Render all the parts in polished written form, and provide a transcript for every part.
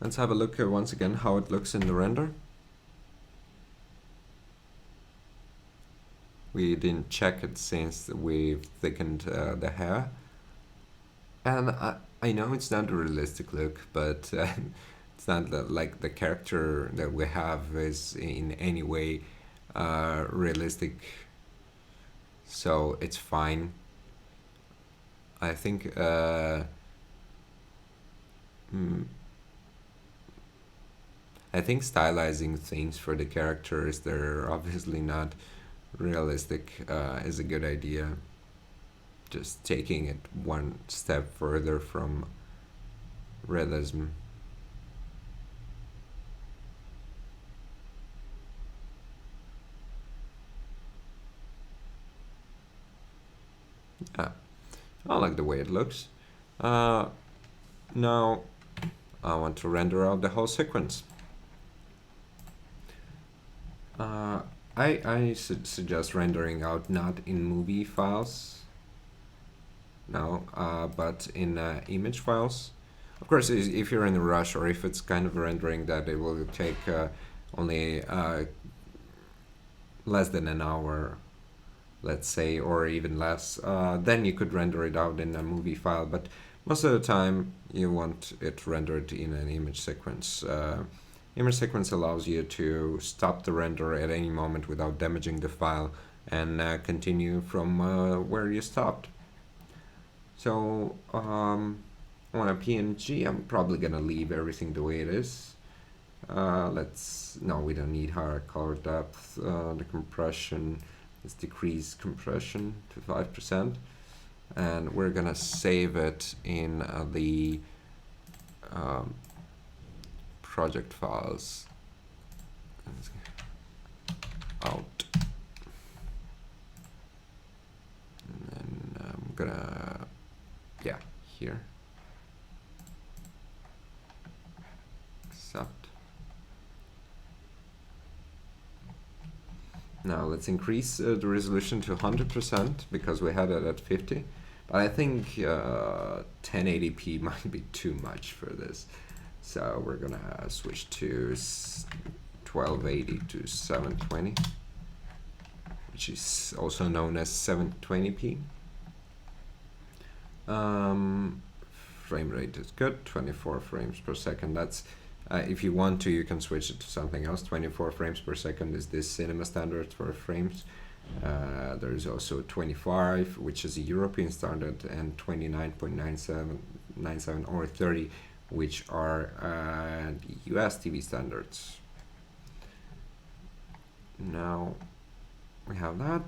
Let's have a look once again how it looks in the render. We didn't check it since we've thickened the hair. And I know it's not a realistic look, but it's not like the character that we have is in any way realistic, so it's fine. I think I think stylizing things for the characters that are obviously not realistic is a good idea. Just taking it one step further from realism. Yeah, I like the way it looks. Now I want to render out the whole sequence. I suggest rendering out not in movie files, no, but in image files. Of course, if you're in a rush or if it's kind of rendering that it will take only less than an hour, let's say, or even less, then you could render it out in a movie file. But most of the time, you want it rendered in an image sequence. Image sequence allows you to stop the render at any moment without damaging the file and continue from where you stopped. So on a PNG, I'm probably gonna leave everything the way it is. No, we don't need higher color depth. The compression, let's decrease compression to 5%. And we're gonna save it in the project files. Out. And then I'm gonna, yeah, here. Accept. Now let's increase the resolution to 100% because we had it at 50. But I think 1080p might be too much for this. So we're gonna switch to 1280 to 720, which is also known as 720p. Frame rate is good, 24 frames per second. That's if you want to, you can switch it to something else. 24 frames per second is this cinema standard for frames. There is also 25, which is a European standard, and 29.97 or 30, which are US TV standards. Now we have that.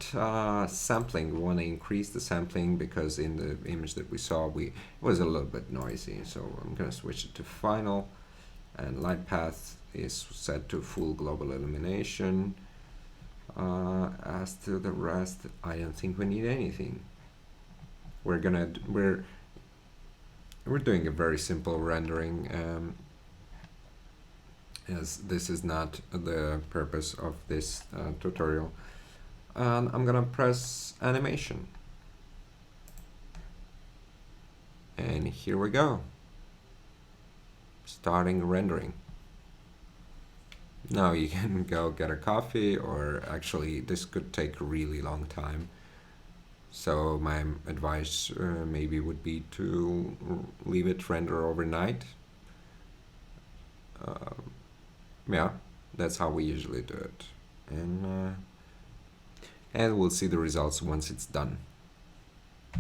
Sampling, we want to increase the sampling because in the image that we saw, it was a little bit noisy. So I'm going to switch it to final, and light path is set to full global illumination. As to the rest, I don't think we need anything. We're doing a very simple rendering, as this is not the purpose of this tutorial. And I'm gonna press animation. And here we go. Starting rendering. Now you can go get a coffee, or actually this could take a really long time. So my advice maybe would be to leave it render overnight. Yeah, that's how we usually do it. And we'll see the results once it's done.